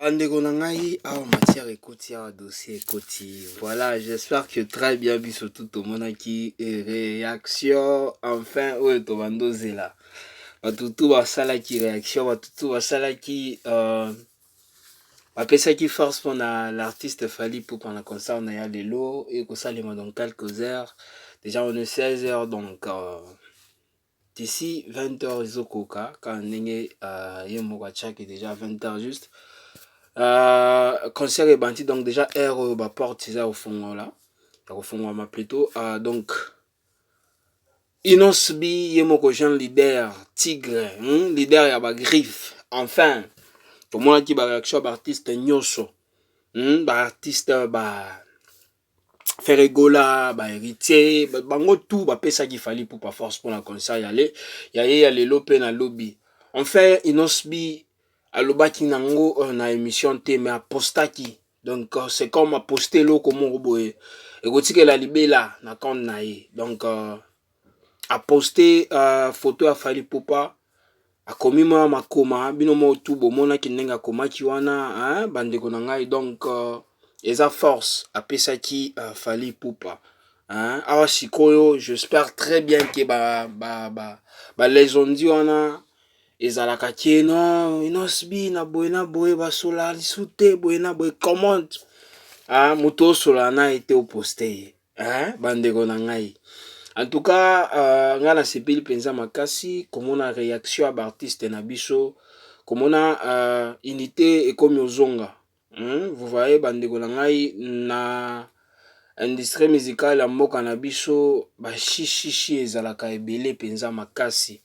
Andeko na ngai awa matière ekoti awa dossier ekoti. Voilà, j'espère que très bien biso tout omonaki réaction enfin oyo tobandozela. Batutu basalaki réaction, batutu basalaki bapesaki force mpona l'artiste Fally Ipupa na concert na ya lelo et kosalema dans quelques heures. Déjà on est 16 heures donc d'ici 20 heures izokoka quand ndenge ye moko atiaki déjà 20 heures juste. Concert est bâti donc déjà air ba porte ça au fond là au fond ma plutôt donc Inosbi yemoko jean leader tigre leader ya ba griffe enfin tout le monde qui ba réaction ba artiste nyoso ba artiste ba Ferregola ba héritier bango tout ba pesa qui fallait pour pas force pour la concert y aller y a lelo pe na lobby enfin Inosbi alobaki nango na émission te mais apostaki donc c'est comme aposter lo comme roboé et gotike la libela na compte na ye donc aposter photo ya Fally Ipupa akomi ma makoma bino mo tout bomona ki ndenga komaki wana bandeko na ngai donc eza force apesaki Fally Ipupa awa sikoyo j'espère très bien que ba les ondi wana ezalaka tie non Inosbi na boye basola lisute boye na boye comment moto sola na été posté bandeko na ngai en tout cas nga na sepeli penza makasi komona réaction ya artiste na biso komona unité ekomi ozonga vous voyez bandeko na ngai na industrie musicale ya mboka na biso ba shishishi ezalaka ebele penza makasi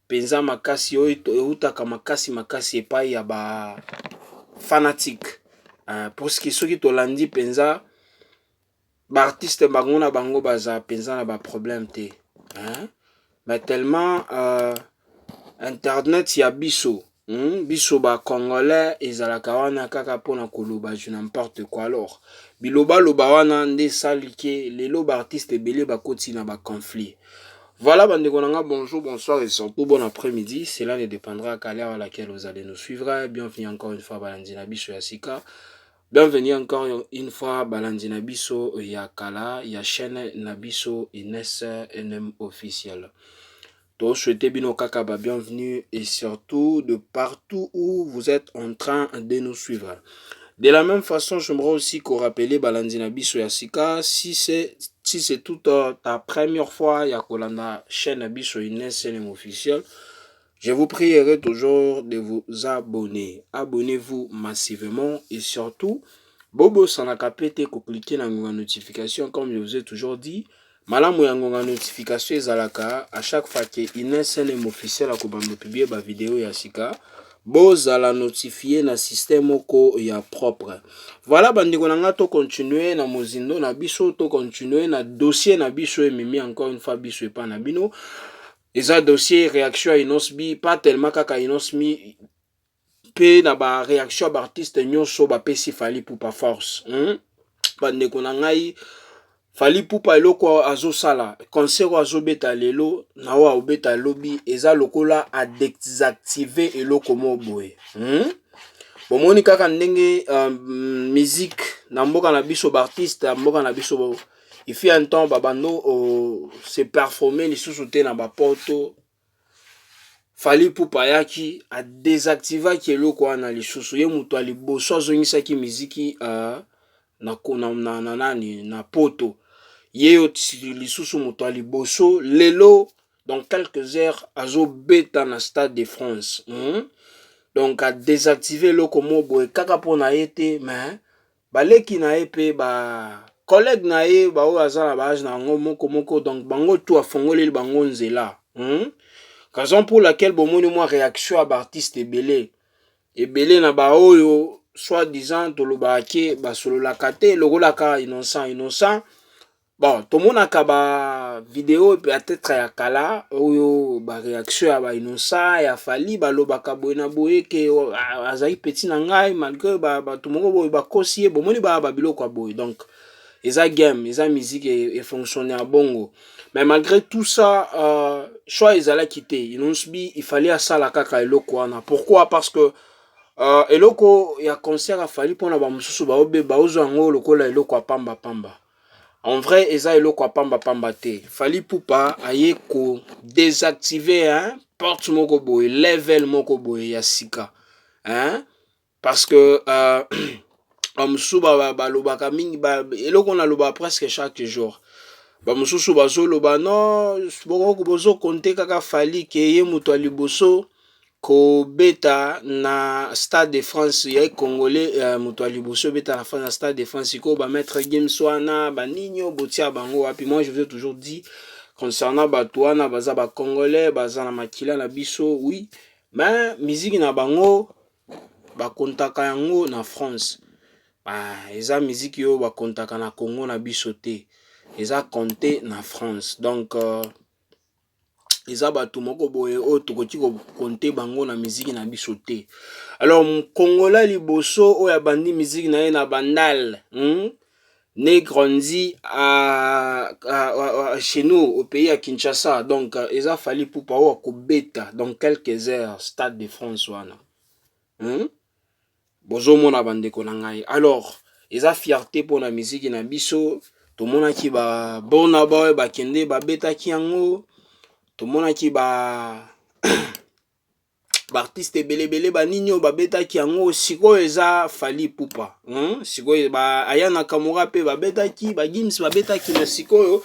penza makasi oyo eutaka makasi epai ya ba fanatique parce que soki tolandi penza ba artiste bango na bango baza penza na ba problème te mais tellement internet ya biso biso ba congolais ezalaka wana kaka pona koloba je n'importe quoi alors biloba loba wana nde salike lelo ba artiste ebele bakoti na ba conflit. Voilà, bandeko nanga, bonjour, bonsoir et surtout bon après-midi. Cela ne dépendra qu'à l'heure à laquelle vous allez nous suivre. Bienvenue encore une fois à Balandina Biso Yasika. Bienvenue encore une fois à Balandina Biso Yakala, ya chaîne Nabiso Ines NM officiel. Donc, souhaitez bien au kakaba bienvenue et surtout de partout où vous êtes en train de nous suivre. De la même façon, j'aimerais aussi qu'on rappelle Balandina Biso Yasika si c'est toute ta première fois à la chaîne Biso Ines NM officiel, je vous prierai toujours de vous abonner. Abonnez-vous massivement et surtout, Bobo Sanakapete, cliquez dans la notification comme je vous ai toujours dit. Malamu yango notification ezalaka à chaque fois que Ines NM officiel a publié ba vidéo ya sika. Boza la notifier na système oko ya propre. Voilà bandeko na nga to continuer na mozindo na biso to continuer na dossier na biso ememi encore une fois biso epa na bino. Eza dossier réaction à Inosbi pas tellement kaka Inosbi pe na ba réaction ba artiste nyonso ba pesi Fally Ipupa force. Bandeko na ngai Fally Ipupa eloko azosala concert azobeta lelo na wa obeta lobby eza lokola a désactiver eloko mo boye bomoni kaka ndenge musique na mboka na biso ba artiste mboka na biso il fait un temps babando se performer lisusu te na ba poto Fally Ipupa yaki a désactiver ki eloko wana lisusu ye muto ali boso azongisaki musique na nani na poto Yeo lisusu moto liboso lelo dans quelques heures azo beta na stade de France donc a désactiver le komo boy kaka pona été mais baleki na epé ba collègue na ye ba o azala ba age na moko donc bango tout afongoli bango nzela raison pour laquelle bomoni moi réaction à artiste ebele na ba oyo soi-disant tolobaki ba solo la kate logolaka innocent. Bon, tout le monde a ba vidéo peut-être ya kala oyo ba réaction ya ba innocent ya Fally ba lobaka boye na boye ke azai petit na ngai malgré ba tout le monde ba kosie bon moni ba biloko boye donc eza game eza musique et fonctionner à bongo mais malgré tout ça choix ezala quitté Inosbi il fallait à ça la kaka eloko wana pourquoi parce que eloko ya concert afali mpona bamosusu baozwa yango lokola eloko ya pamba pamba. En vrai eza eloko ya pamba pamba te. Fally Ipupa aye ko désactiver hein porte moko boye level moko boye ya sika hein parce que bamosusu balobaka mingi eloko naloba presque chaque jour. Bamosusu bazoloba non bozo konte kaka Fally ke ye moto ya liboso ko beta na Stade de France ya congolais moto ya liboso beta na Stade de France ko ba maître Games wana ba ninyo botia bango wapi. Moi je vous ai toujours dit concernant bato wana baza ba congolais baza na makila na biso oui mais musique na bango ba kontaka yango na France eza musique yo ba kontaka na Congo na biso te eza compté na France donc eza bato moko boye oyo tokoki kokonte bango na musique na biso te. Alors Congolais liboso oyo abandi musique na ye na bandal né grandi chez nous au pays à Kinshasa donc eza Fally Ipupa oyo akobeta dans quelques heures Stade de France wana bozomona bandeko na ngai. Alors eza fierté mpona musique na biso tomonaki bona baoyo bakende babetaki yango tomonaki artiste belebele banini oyo babetaki yango sikoyo eza Fally Ipupa sikoyo aya na Kamora pe babetaki Gims babetaki na sikoyo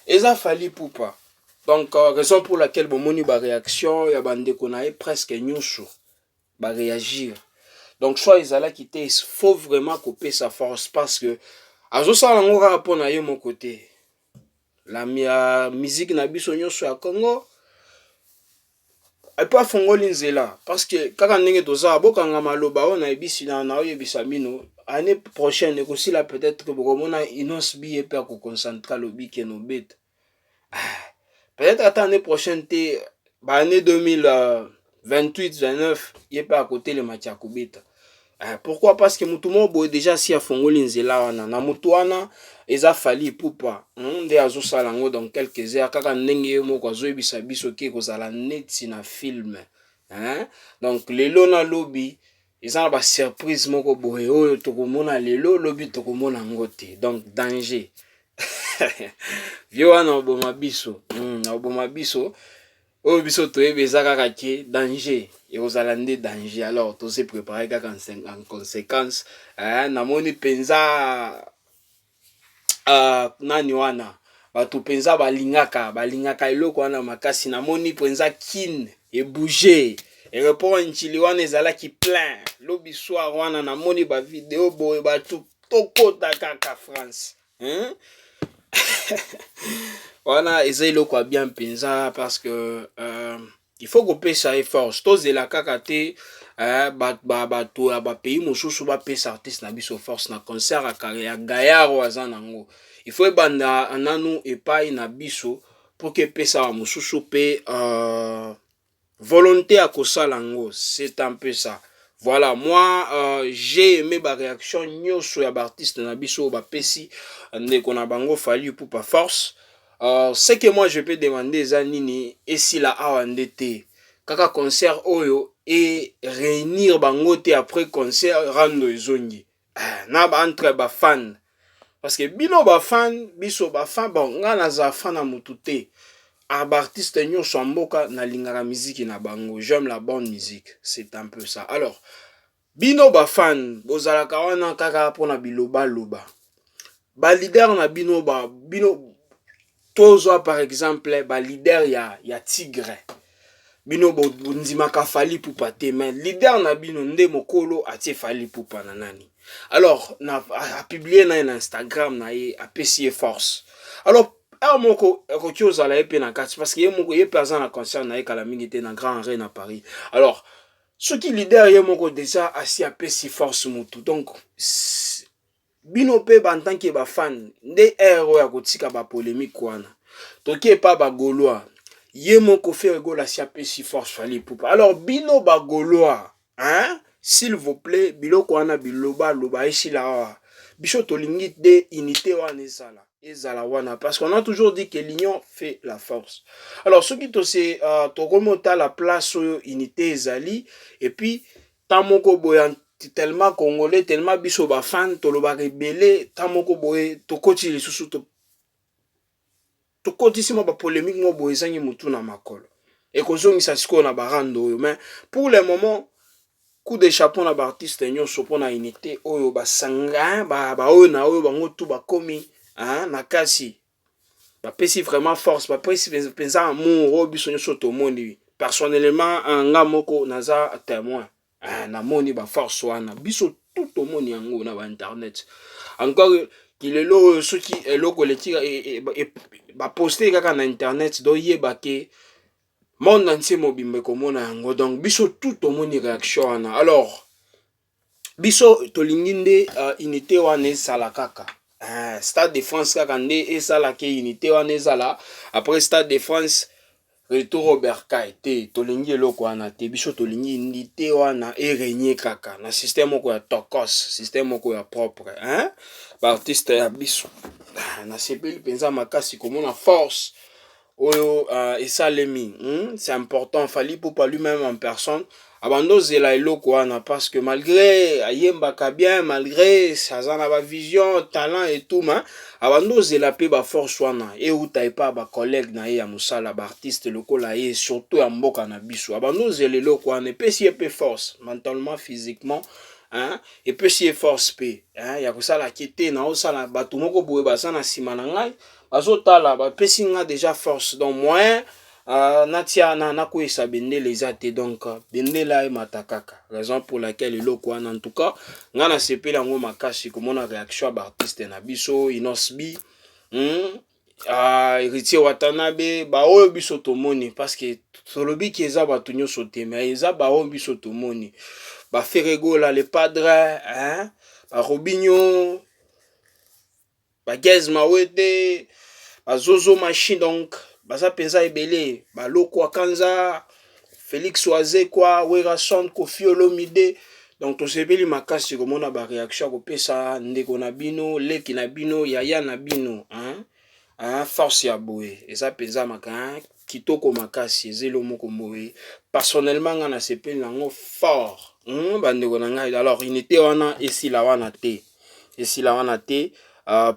eza Fally Ipupa. Donc raison pour laquelle bomoni ba réaction ya bandeko na ye presque nyonso ba réagir. Donc soit ezalaki te il faut vraiment couper sa force parce que azosala yango kaka mpo na ye mon côté la musique na biso nyonso ya Congo epa fongoli nzela parce que kaka ndenge toza bokanga maloba oyo nayebisi na oyebisa bino année prochaine ekosila peut-être que bokomona Inos Bi epe akoconcentre alobi ke nobeta peut-être ata année prochaine te année 2028-29 yepe akotelema tia kobeta. Pourquoi? Parce que mutu mo déjà si afongoli nzela wana na mutu wana eza Fally Ipupa nde azosala ngo dans quelques heures kaka ndenge moko azoyebisa biso ke kozala neti na film donc lelo na lobi eza na ba surprise moko boye oyo tokomona lelo lobi tokomona ngo te donc danger vio wana oboma biso na oboma biso oyo biso toyebi eza kaka ke danger ekozala nde danger. Alors to se préparer kaka en conséquence namoni penza nani wana bato penza balingaka eloko wana makasi namoni penza kin e bouger et report nchili wana ezalaki plein lobi soir wana namoni ba vidéo boye bato tokota kaka France wana eza eloko ya bien penza parce que il faut kopesa effort tozela kaka te bato ya bapays mosusu bapesa artiste na biso force na concert ya gayaro aza nango il faut ebanda nanu epai na biso pour que pesa wa mosusu pe volonté à kosala ngo c'est un peu ça. Voilà, moi j'ai aimé ba réaction nyonso ya ba artiste na biso ba pesi ndeko na bango Fally Ipupa force. Ce que moi je peux demander za nini esila awa ndete kaka concert oyo et réunir bango te après concert rando ezongi na ba entre ba fan parce que bino ba fan biso ba fan bon ngana za fan na mutu te artiste nyonso mboka na lingaka musique na bango j'aime la bonne musique c'est un peu ça. Alors bino ba fan bozalaka wana kaka pona biloba loba ba leader na bino tozo par exemple ba leader ya Tigre bino ndimaka Fally Ipupa te mais leader na bino nde mokolo atie Fally Ipupa na nani. Alors a publié na Instagram na ye a pesi force. Alors moko ekoki ozala ye pe na kati parce que ye moko ye pe aza na concert na ye kala mingi te na Grand Reine à Paris. Alors soki leader ye moko déjà asi apesi force mutu donc bino pe bantanke ba fan nde ero ya kotika ba polémique wana toki pa ba Gaulois ye moko fait rigola si apesi force Fally Ipupa. Alors bino ba Gaulois s'il vous plaît biloko wana biloba loba esila biso tolingi de unité wana ezala wana parce qu'on a toujours dit que l'union fait la force. Alors ce qui to c'est tokomota la place oyo unité ezali et puis tamoko boya tellement congolais tellement biso ba fan toloba rebelle tamoko boye tokoti lisusu tokotisi mo ba polémique mo boye zangi mutu na makolo et kozongisa siko na barando oyo mais pour le moment coup de chapeau na ba artiste nyonso pona unité oyo basanga ba oyo na oyo bango tu bakomi makasi bapesi vraiment force bapesi penza amour oyo biso nyonso tomoni personnellement nga moko naza témoin namoni ba force wana biso tout tomoni yango na ba internet encore kilelo oyo soki eloko leki baposte kaka na internet doyeba ke monde entier mobimbe komona yango donc biso tout tomoni réaction wana alors biso tolingi nde unité wana esala kaka Stade de France kaka nde esala ke unité wana ezala après Stade de France retour au bercail te tolingi eloko wana te biso tolingi unité wana erégner kaka na système moko ya tokos système moko ya propre ba artiste ya biso na sepeli penza makasi komona force oyo esalemi c'est important fali pour lui-même en personne abando zela eloko wana parce que malgré ayembaka bien malgré saza na ba vision talent et tout ma abando zela pe ba force wana e uta epa ba collègue na ye ya musala ba artiste lokola ye surtout ya mboka na biso abando zela eloko wana pe si pe force mentalement physiquement et puis si force pe ya kusala kité na osala bato moko boye basana sima na ngai bazotala bapesi nga déjà force donc moyen natia na koyesa bendele eza te donc bendela emata kaka raison pour laquelle eloko wana en tout cas nga na sepeli yango makasi komona réaction ya baartiste na biso inosbi héritier watanabe baoyo biso tomoni parce que tolobi ki eza bato nyonso te mais eza baoyo biso tomoni baferegola le padre barobinho bagez mawete bazozo machine donc baza penza ebele baloko akanza Félix Oazekwa Werason Kofi Olomide donc tosepeli makasi komona ba réaction kopesa ndeko na bino leki na bino yaya na bino force ya boye eza penza makasi kitoko makasi ezelo moko moye personnellement nga na sepeli nango fort bandeko na ngai alors unité wana esila wana te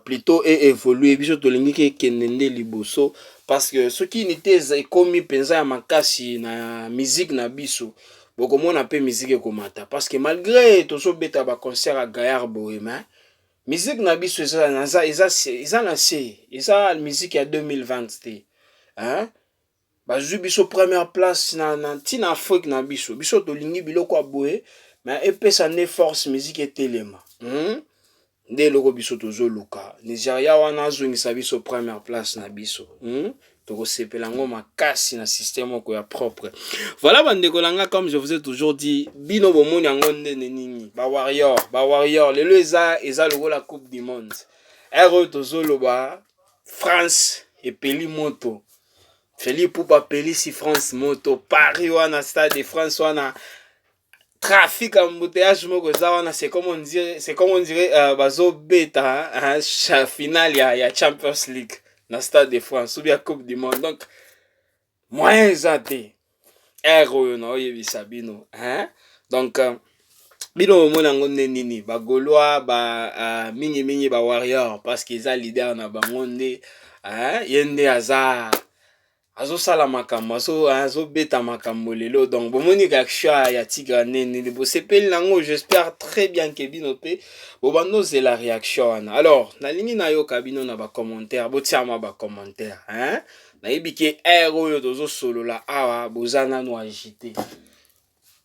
plutôt évoluer biso tolingi ke kendende liboso parce que ce qui unité ekomi penza ya makasi na musique na biso bokomona pe musique ekomata parce que malgré tozobeta ba concert à Gaillard Bohema musique na biso eza na se eza musique ya 2020 te bazwi biso première place na tina Afrique na biso tolingi biloko aboye mais epesa ne force musique etelema nde eloko biso tozoluka Nigeria wana azongisa biso première place na biso tokosepela ngo makasi na système moko ya propre voilà bandeko nanga comme je vous ai toujours dit bino bomoni yango ndene nini ba warrior lelo eza lokola coupe du monde ero tozoloba France epeli moto Feli Poupa peli si France moto Paris wana Stade de France wana trafic embouteillage moko za wana c'est comme on dirait bazo beta finale ya Champions League na Stade de France ou bien Coupe du Monde donc moyen zate ero no yebisa bino donc bino mona ngonde nini ba Gaulois ba mingi ba warrior parce qu'ils a leader na bango nde yende azosala makambo azobeta makambo lelo donc bomoni réaction ya Tigre nene bosepeli nango j'espère très bien que bino pe bobando c'est la réaction wana alors nalingi nayoka bino na ba commentaire botiama ba commentaire nayebi ke oyo tozosolola awa bozana no agité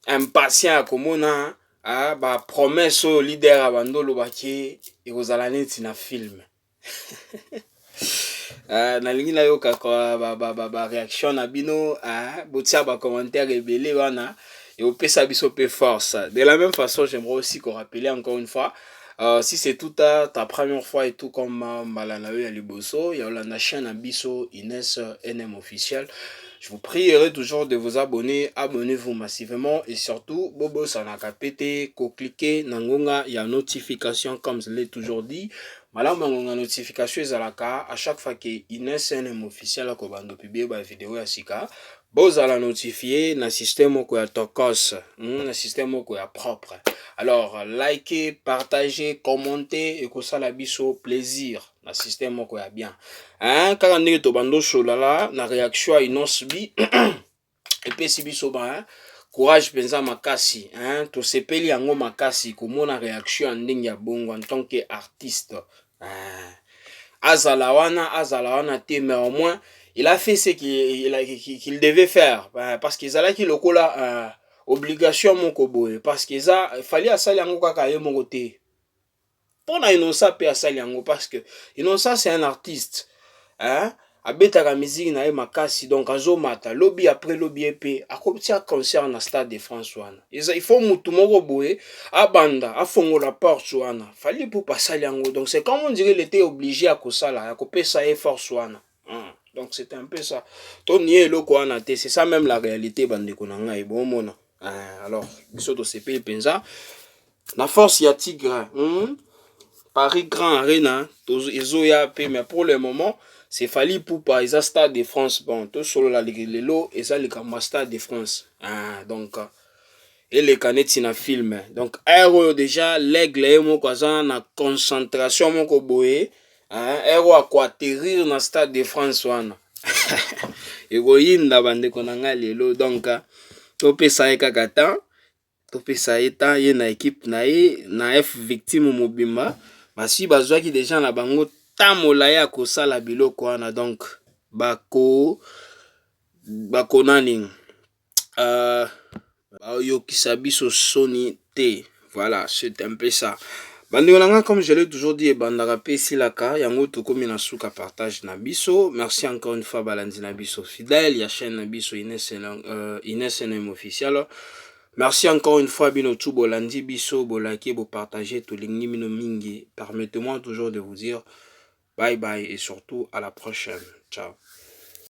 impatient ya komona ba promesse au leader abandolo baki ekozala neti na film nalingi nayoka ba réaction na bino botia ba commentaire ebele wana et opesa biso pe force de la même façon j'aimerais aussi qu'on rappeler encore une fois si c'est tout ta première fois et tout comme malana ya liboso ya la chaîne na biso Inès NM officiel. Je vous prierai toujours de vous abonner, abonnez-vous massivement et surtout bobo sanaka pété, cliquez nangonga ya notification comme je l'ai toujours dit. Malamu nangonga notification ezalaka à chaque fois que Inès NM officiel ko bando publier ba vidéo ya sika bozala notifié na système moko ya tokos, na système moko ya propre. Alors likez, partagez, commentez et que ça la biso plaisir na système moko ya bien. Kaka ndenge to bando sholala na réaction à inosbi et puis si biso ba courage penza makasi, to sepeli yango makasi komona réaction ndenge ya bongo en tant que artiste. Azala wana te, mais au moins il a fait ce qu'il devait faire, parce qu'ils allaient qui lokola obligation moko boye, parce que ça fallait asali yango kaka ye moko te. Pona Innocent pe asali yango parce que Innocent c'est un artiste, abetaka musique na ye makasi, donc azomata lobby après lobby epé akotia concert na Stade de France wana. Il faut mutu moko boye abanda afongola porte wana, fallait pour passer yango, donc c'est comme on dirait il était obligé à kosala, à kopesa effort wana. Donc c'est un peu ça. Tony eloko wana te, c'est ça même la réalité bandeko na ngai bomona. Alors biso se paye penza na force ya Tigre, Paris Grand Arena ezoya pe, mais pour le moment c'est Fally Ipupa eza Stade de France. Bon to solo la lelo eza le Stade de France. Donc et les canettes na film, donc aéro déjà l'aigle moko aza na concentration moko boye, aéro a quoi atterrir na Stade de France wana. Egoyinda bandeko na nga lelo, donc topesa ye kaka temps, topesa ye temps ye na équipe na ye na F victime mobimba basi bazwaki déjà na bango tamola ya kosala biloko wana, donc bako nani yokisa biso soni te. Voilà, c'est un peu ça. Bandeko, comme je l'ai toujours dit, bandaka pe silaka yango tokomi na suka partage na biso. Merci encore une fois balandi na biso fidèle ya chaîne na biso Ines NM officiel. Merci encore une fois bino tu bolandi biso bolaki bo partager to lingi mino mingi. Permettez-moi toujours de vous dire bye bye et surtout à la prochaine. Ciao.